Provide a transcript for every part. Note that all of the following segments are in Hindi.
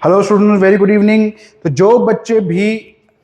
Hello student, very good evening. तो जो बच्चे भी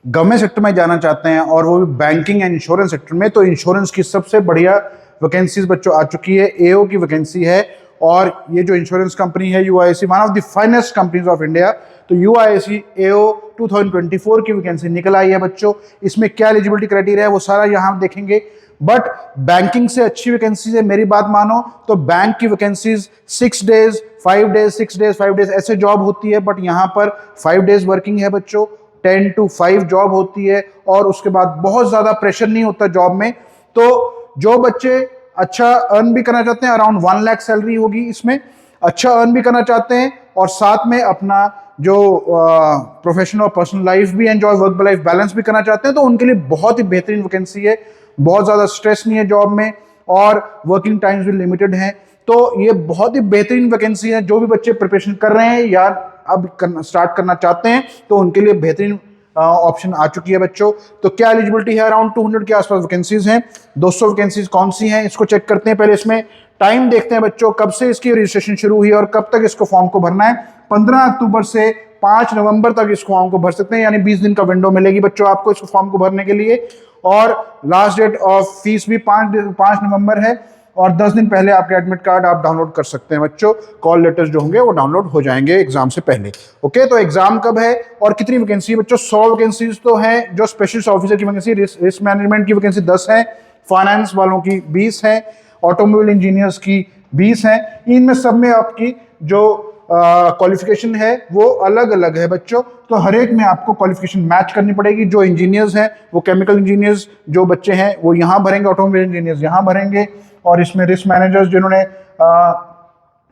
गवर्नमेंट सेक्टर में जाना चाहते हैं और वो भी बैंकिंग एंड इंश्योरेंस सेक्टर में, तो इंश्योरेंस की सबसे बढ़िया वैकेंसीज बच्चों आ चुकी है। एओ की वैकेंसी है और ये जो इंश्योरेंस कंपनी है UIC, one of the finest companies of India, तो यूआईसी एओ 2024 की वैकेंसी निकल आई है बच्चों। इसमें क्या एलिजिबिलिटी क्राइटेरिया है वो सारा यहाँ देखेंगे। बट बैंकिंग से अच्छी वैकेंसीज है, मेरी बात मानो तो बैंक की vacancies 6 days 5 days 6 days 5 days ऐसे जॉब होती है, बट यहाँ पर 5 डेज वर्किंग है बच्चों, 10 to 5 जॉब होती है और उसके बाद बहुत ज्यादा प्रेशर नहीं होता जॉब में। तो जो बच्चे अच्छा अर्न भी करना चाहते हैं, अराउंड 1 लाख सैलरी होगी इसमें, अच्छा अर्न भी करना चाहते हैं और साथ में अपना जो प्रोफेशनल और पर्सनल लाइफ भी एंजॉय, वर्क लाइफ बैलेंस भी करना चाहते हैं, तो उनके लिए बहुत ही बेहतरीन वैकेंसी है। बहुत ज़्यादा स्ट्रेस नहीं है जॉब में और वर्किंग टाइम्स भी लिमिटेड हैं। तो ये बहुत ही बेहतरीन वैकेंसी है। जो भी बच्चे प्रिपरेशन कर रहे हैं या अब स्टार्ट करना चाहते हैं तो उनके लिए बेहतरीन ऑप्शन आ चुकी है बच्चों। तो क्या एलिजिबिलिटी है, अराउंड 200 के आसपास वैकेंसीज हैं। 200 वैकेंसीज कौन सी हैं इसको चेक करते हैं। पहले इसमें टाइम देखते हैं बच्चों, कब से इसकी रजिस्ट्रेशन शुरू हुई है और कब तक इसको फॉर्म को भरना है। 15 अक्टूबर से 5 नवंबर तक इस फॉर्म को भर सकते हैं, यानी 20 दिन का विंडो मिलेगी बच्चों आपको इस फॉर्म को भरने के लिए। और लास्ट डेट ऑफ फीस भी 5 नवंबर है और 10 दिन पहले आपके एडमिट कार्ड आप डाउनलोड कर सकते हैं बच्चों। कॉल लेटर्स जो होंगे वो डाउनलोड हो जाएंगे एग्जाम से पहले। ओके, तो एग्जाम कब है और कितनी वैकेंसी है बच्चों? 100 वैकेंसीज तो हैं। जो स्पेशलिस्ट ऑफिसर की वैकेंसी, रिस्क मैनेजमेंट की वैकेंसी 10 है, फाइनेंस वालों की 20 है, ऑटोमोबाइल इंजीनियर्स की 20 है। इनमें सब में आपकी जो क्वालिफिकेशन है वो अलग अलग है बच्चों। तो हर एक में आपको क्वालिफिकेशन मैच करनी पड़ेगी। जो इंजीनियर्स हैं वो केमिकल इंजीनियर्स जो बच्चे हैं वो यहाँ भरेंगे, ऑटोमोबाइल इंजीनियर्स यहाँ भरेंगे। और इसमें रिस्क मैनेजर्स जिन्होंने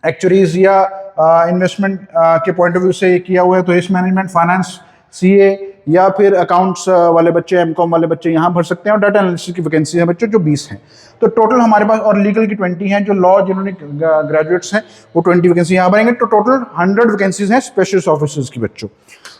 एक्चुअरीज या इन्वेस्टमेंट के पॉइंट ऑफ व्यू से किया हुआ है तो रिस्क मैनेजमेंट, फाइनेंस, सीए या फिर अकाउंट्स वाले बच्चे, एमकॉम वाले बच्चे यहाँ भर सकते हैं। और डाटा एनालिसिस की वैकेंसी है बच्चों जो 20 हैं। तो टोटल हमारे पास, और लीगल की 20 हैं। जो लॉ जिन्होंने ग्रेजुएट्स हैं वो 20 वैकेंसी यहाँ भरेंगे। तो टोटल 100 वैकेंसीज हैं स्पेशलिस्ट ऑफिसर्स की बच्चों।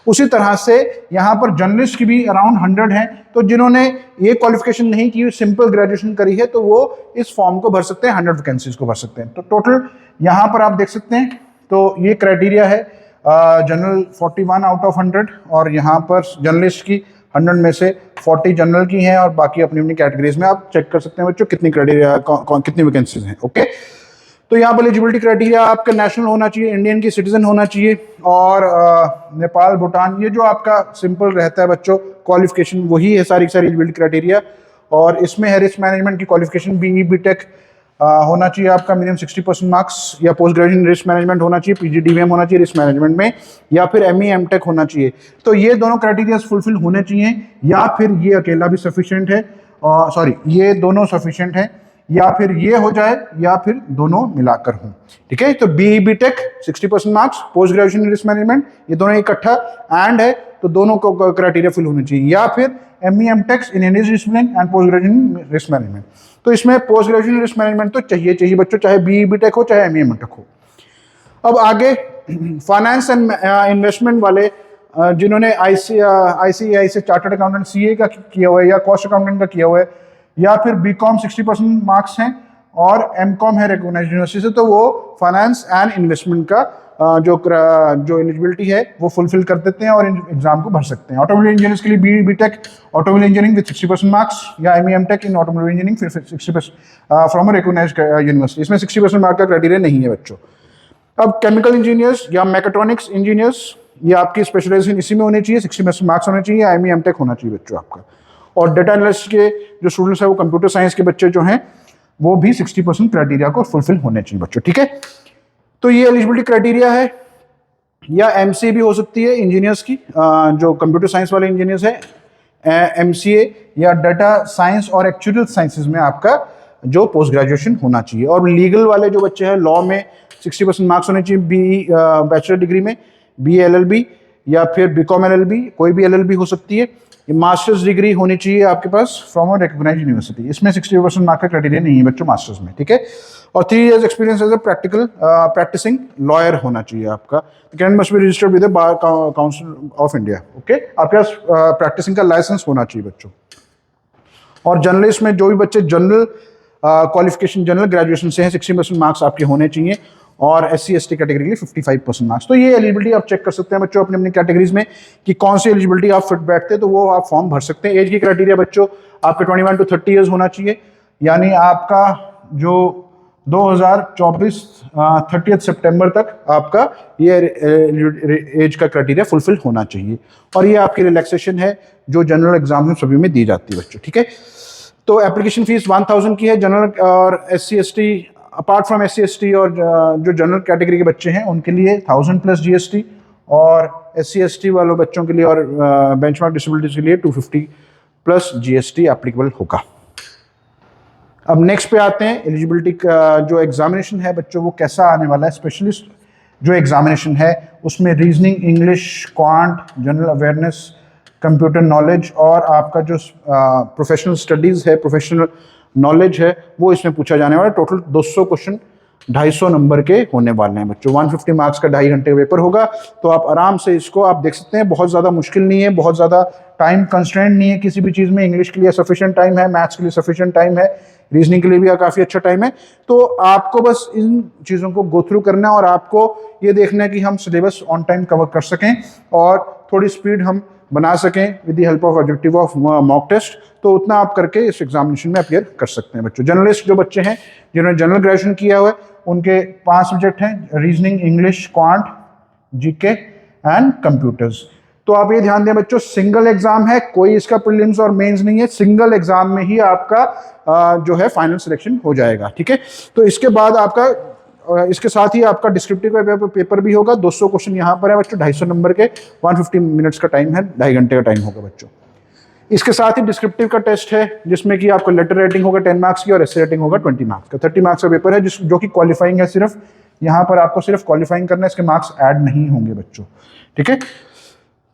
उसी तरह से यहाँ पर जर्नलिस्ट की भी अराउंड 100 हैं। तो जिन्होंने ये क्वालिफिकेशन नहीं की, सिंपल ग्रेजुएशन करी है, तो वो इस फॉर्म को भर सकते हैं, 100 वैकेंसीज को भर सकते हैं। तो टोटल यहाँ पर आप देख सकते हैं। तो ये क्राइटेरिया है। जनरल 41 आउट ऑफ 100 और यहाँ पर जर्नलिस्ट की 100 में से 40 जनरल की हैं और बाकी अपनी अपनी कैटेगरीज में आप चेक कर सकते हैं बच्चों कितनी क्राइटेरिया, कितनी वैकेंसीज हैं। ओके, तो यहाँ पर एलिजिबिलिटी क्राइटेरिया आपका नेशनल होना चाहिए, इंडियन की सिटीजन होना चाहिए और नेपाल, भूटान, ये जो आपका सिंपल रहता है बच्चों क्वालिफिकेशन वही है सारी एलिजिबिलिटी क्राइटेरिया। और इसमें है रिस्क मैनेजमेंट की क्वालिफिकेशन बीई बीटेक होना चाहिए आपका, मिनिमम 60% मार्क्स, या पोस्ट ग्रेजुएशन रिस्क मैनेजमेंट होना चाहिए, पीजीडीवीएम होना चाहिए रिस्क मैनेजमेंट में, या फिर एमई एमटेक होना चाहिए। तो ये दोनों क्राइटेरिया फुलफिल होने चाहिए, या फिर ये अकेला भी सफिशिएंट है, सॉरी ये दोनों सफिशिएंट है, या फिर ये हो जाए या फिर दोनों मिलाकर हों। ठीक है, तो BE BTech 60% marks, post graduation risk management, ये दोनों इकट्ठा एंड है तो दोनों को क्राइटेरिया फिल होने चाहिए, या फिर ME MTech in English discipline and post graduation risk management. तो इसमें पोस्ट ग्रेजुएशन रिस्क मैनेजमेंट तो चाहिए बच्चों, चाहे बीई बीटेक हो चाहे एमई एमटेक हो। अब आगे फाइनेंस एंड इन्वेस्टमेंट वाले जिन्होंने आईसीएआई से चार्टर्ड अकाउंटेंट सीए का किया हुआ है या कॉस्ट अकाउंटेंट का किया हुआ है, या फिर बीकॉम 60% मार्क्स हैं और एमकॉम है रिकॉग्नाइज्ड यूनिवर्सिटी से, तो वो फाइनेंस एंड इन्वेस्टमेंट का जो एलिजिबिलिटी है वो फुलफिल कर देते हैं और एग्जाम को भर सकते हैं। ऑटोमोबाइल इंजीनियर्स के लिए BE BTech automobile engineering with 60% marks, या ME MTech in automobile engineering फिर 60% फ्रॉम रिकॉग्नाइज्ड यूनिवर्सिटी। इसमें 60% मार्क का क्राइटेरिया नहीं है बच्चों। अब केमिकल इंजीनियर्स या मैकेट्रॉनिक्स इंजीनियर्स, ये आपकी स्पेशलाइजेशन इसी में होनी चाहिए, 60% मार्क्स होने चाहिए, या एमई एमटेक होना चाहिए बच्चों आपका। और डेटा एनालिस्ट के जो स्टूडेंट्स हैं वो कंप्यूटर साइंस के बच्चे जो हैं वो भी 60% क्राइटेरिया को फुलफिल होने चाहिए बच्चों। ठीक है, तो ये एलिजिबिलिटी क्राइटेरिया है। या एमसीए भी हो सकती है इंजीनियर्स की, जो कंप्यूटर साइंस वाले इंजीनियर्स हैं, एमसीए या डाटा साइंस और एक्चुअल साइंसेज में आपका जो पोस्ट ग्रेजुएशन होना चाहिए। और लीगल वाले जो बच्चे हैं लॉ में 60% मार्क्स होने चाहिए, बी बैचलर डिग्री में, बी एलएलबी या फिर बीकॉम एलएलबी, कोई भी एलएलबी हो सकती है। मास्टर्स डिग्री होनी चाहिए आपके पास फ्रॉम अ रिकॉग्नाइज्ड यूनिवर्सिटी। इसमें 60% मार्क का क्राइटेरिया नहीं है बच्चों मास्टर्स में। ठीक है, और 3 years experience as a practical practicing lawyer होना चाहिए आपका। Candidate must be registered with the bar council of India. Okay, आपके पास प्रैक्टिसिंग का लाइसेंस होना चाहिए बच्चों। और जर्नलिस्ट में जो भी बच्चे जनरल क्वालिफिकेशन, जनरल ग्रेजुएशन से हैं, 60% मार्क्स आपके होने चाहिए। और SC/ST कैटेगरी के लिए 55% मार्क्स। तो ये एलिजिबिलिटी आप चेक कर सकते हैं बच्चों अपनी अपनी कैटेगरीज में कि कौन सी एलिजिबिलिटी आप फिट बैठते हैं, तो वो आप फॉर्म भर सकते हैं। एज की क्राइटेरिया बच्चों आपके 21 to 30 ईयर्स होना चाहिए, यानी आपका जो 2024 30 सितंबर तक आपका ये एज का क्राइटेरिया फुलफिल होना चाहिए। और ये आपकी रिलैक्सेशन है जो जनरल एग्जाम में सभी में दी जाती है बच्चों, ठीक है। तो एप्लीकेशन फीस 1000 की है। जनरल और SC/ST, अपार्ट फ्रॉम SC/ST और जो जनरल कैटेगरी के बच्चे हैं उनके लिए 1000 प्लस GST, और SC/ST वालों बच्चों के लिए और बेंचमार्क डिसेबिलिटीज के लिए 250 प्लस GST एप्लीकेबल होगा। अब नेक्स्ट पे आते हैं, एलिजिबिलिटी का जो एग्जामिनेशन है बच्चों वो कैसा आने वाला है। स्पेशलिस्ट जो एग्जामिनेशन है उसमें reasoning, English, quant, general awareness, computer knowledge और आपका जो प्रोफेशनल स्टडीज़ है, प्रोफेशनल नॉलेज है, वो इसमें पूछा जाने वाला है। टोटल 200 क्वेश्चन 250 नंबर के होने वाले हैं बच्चों। 150 मार्क्स का 2.5 घंटे का पेपर होगा। तो आप आराम से इसको आप देख सकते हैं, बहुत ज़्यादा मुश्किल नहीं है, बहुत ज़्यादा टाइम कंस्ट्रेंट नहीं है किसी भी चीज़ में। इंग्लिश के लिए सफिशिएंट टाइम है, मैथ्स के लिए सफिशिएंट टाइम है, रीजनिंग के लिए भी काफ़ी अच्छा टाइम है। तो आपको बस इन चीज़ों को गो थ्रू करना है और आपको ये देखना है कि हम सिलेबस ऑन टाइम कवर कर सकें और थोड़ी स्पीड हम बना सकें with the help of objective of mock test. तो उतना आप करके इस एग्जामिनेशन में अपीयर कर सकते हैं बच्चों। जर्नलिस्ट जो बच्चे हैं जिन्होंने जनरल ग्रेजुएशन किया हुआ है उनके 5 सब्जेक्ट हैं, reasoning, English, quant, GK and computers. तो आप ये ध्यान दें बच्चों, सिंगल एग्जाम है, कोई इसका प्रीलिम्स और मेंस नहीं है। सिंगल एग्जाम में ही आपका जो है फाइनल सिलेक्शन हो जाएगा, ठीक है। तो इसके बाद आपका इसके साथ ही आपका डिस्क्रिप्टिव पेपर भी होगा। 200 क्वेश्चन यहाँ पर है बच्चों, 250 नंबर के, 150 मिनट्स का टाइम है, 2.5 घंटे का टाइम होगा बच्चों। इसके साथ ही डिस्क्रिप्टिव का टेस्ट है जिसमें कि आपको लेटर राइटिंग होगा 10 मार्क्स की और एसे राइटिंग होगा 20 मार्क्स का। 30 मार्क्स का पेपर है जो कि क्वालिफाइंग है। सिर्फ यहाँ पर आपको सिर्फ क्वालिफाइंग करना है, इसके मार्क्स ऐड नहीं होंगे बच्चों, ठीक है।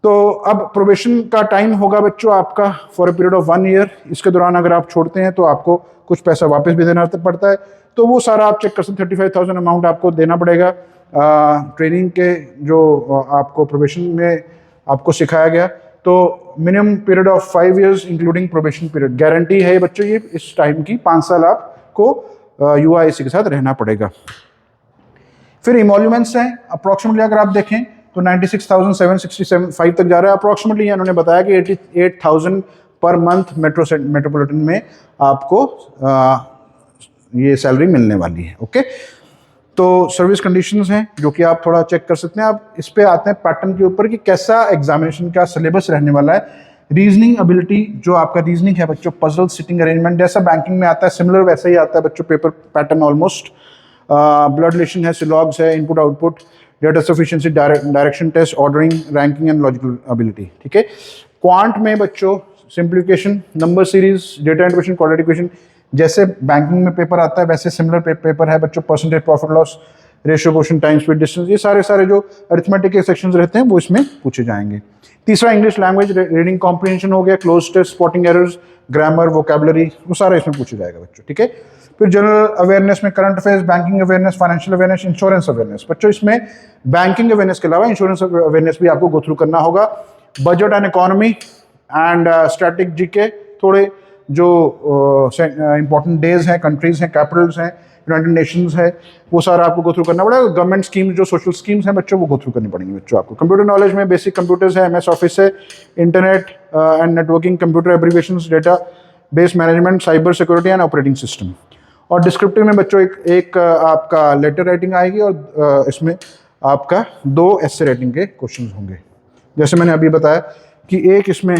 तो अब प्रोबेशन का टाइम होगा बच्चों आपका for a period of 1 year. इसके दौरान अगर आप छोड़ते हैं तो आपको कुछ पैसा वापस भी देना पड़ता है। तो वो सारा आप चेक कर सकते हैं। 35,000 अमाउंट आपको देना पड़ेगा ट्रेनिंग के जो आपको प्रोबेशन में आपको सिखाया गया। तो minimum period of 5 years including probation period guarantee है बच्चों। ये इस टाइम की 5 साल आपको UIC के साथ रहना पड़ेगा। फिर इमोल्यूमेंट्स हैं अप्रोक्सीमेटली अगर आप देखें तो 96,765 तक जा रहा है अप्रोक्सीमेटली। इन्होंने बताया कि 88,000 पर मंथ मेट्रोपॉलिटन में आपको ये सैलरी मिलने वाली है, ओके। तो सर्विस कंडीशंस हैं जो कि आप थोड़ा चेक कर सकते हैं। आप इस पे आते हैं पैटर्न के ऊपर कि कैसा एग्जामिनेशन का सिलेबस रहने वाला है। रीजनिंग एबिलिटी, जो आपका रीजनिंग है बच्चों, पजल, सिटिंग अरेंजमेंट, जैसा बैंकिंग में आता है सिमिलर वैसा ही आता है बच्चों paper pattern almost. Blood relation है, सिलॉग्स है, input output, data sufficiency, direction test, ordering, ranking and logical ability, ठीक है। क्वांट में बच्चों simplification, number series, data integration, quadratic equation, जैसे बैंकिंग में पेपर आता है वैसे सिमिलर पेपर है बच्चों। Percentage, profit loss, ratio question, time speed, distance, ये सारे जो अरिथमेटिक के सेक्शंस रहते हैं वो इसमें पूछे जाएंगे। तीसरा इंग्लिश लैंग्वेज, रीडिंग कॉम्प्रिहेंशन हो गया, cloze test, spotting errors, grammar, vocabulary, वो सारा इसमें पूछा जाएगा बच्चों, ठीक है। फिर जनरल अवेयरनेस में current affairs, banking awareness, financial awareness, insurance awareness बच्चों। इसमें बैंकिंग अवेयरनेस के अलावा इंश्योरेंस अवेयरनेस भी आपको गो थ्रू करना होगा। Budget and economy and static GK, थोड़े जो इंपॉर्टेंट डेज हैं, कंट्रीज हैं, कैपिटल्स हैं, यूनाइटेड नेशंस है, वो सारा आपको गो थ्रू करना पड़ेगा। गवर्नमेंट स्कीम्स जो सोशल स्कीम्स हैं बच्चों वो गो थ्रू करनी पड़ेंगी बच्चों आपको। कंप्यूटर नॉलेज में बेसिक कंप्यूटर्स है, MS ऑफिस है, internet and networking, computer abbreviations, data base management, cyber security and operating system. और डिस्क्रिप्टिव में बच्चों एक आपका लेटर राइटिंग आएगी और इसमें आपका 2 एसे राइटिंग के क्वेश्चन होंगे। जैसे मैंने अभी बताया कि एक इसमें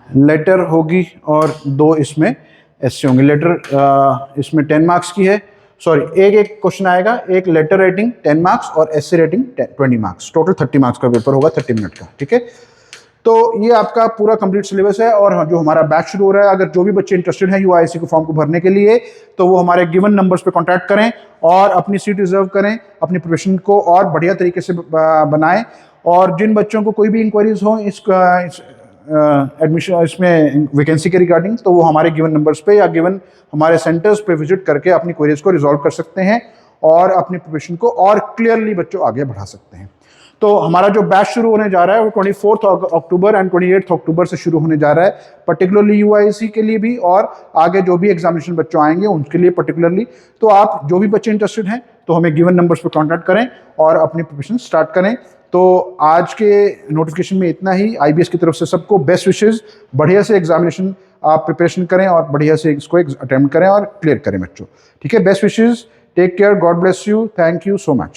लेटर होगी और 2 इसमें एसे होंगे। लेटर इसमें 10 मार्क्स की है, सॉरी एक क्वेश्चन आएगा, एक लेटर राइटिंग 10 मार्क्स और essay writing 20 marks, total 30 marks का पेपर होगा 30 मिनट का, ठीक है। तो ये आपका पूरा कंप्लीट सिलेबस है। और जो हमारा बैच शुरू हो रहा है, अगर जो भी बच्चे इंटरेस्टेड हैं UIC के फॉर्म को भरने के लिए, तो वो हमारे गिवन नंबर्स पे कांटेक्ट करें और अपनी सीट रिजर्व करें, अपनी प्रिपरेशन को और बढ़िया तरीके से बनाएं। और जिन बच्चों को कोई भी इंक्वायरीज हो इस एडमिशन इसमें वैकेंसी के रिगार्डिंग, तो वो हमारे गिवन नंबर्स पे या गिवन हमारे सेंटर्स पे विजिट करके अपनी क्वेरीज को रिजॉल्व कर सकते हैं। और अपनी प्रिपरेशन को और क्लियरली बच्चों आगे बढ़ा सकते हैं। तो हमारा जो बैच शुरू होने जा रहा है वो 24 अक्टूबर एंड 28 अक्टूबर से शुरू होने जा रहा है, पर्टिकुलरली यूआईसी के लिए भी और आगे जो भी एग्जामिनेशन बच्चों आएंगे उनके लिए पर्टिकुलरली। तो आप जो भी बच्चे इंटरेस्टेड हैं तो हमें गिवन नंबर्स पर कॉन्टैक्ट करें और अपनी प्रिपरेशन स्टार्ट करें। तो आज के नोटिफिकेशन में इतना ही। आईबीएस की तरफ से सबको बेस्ट विशेज, बढ़िया से एग्जामिनेशन आप प्रिपरेशन करें और बढ़िया से इसको अटेम्प्ट करें और क्लियर करें बच्चों। ठीक है, best wishes, take care, God bless you, thank you so much.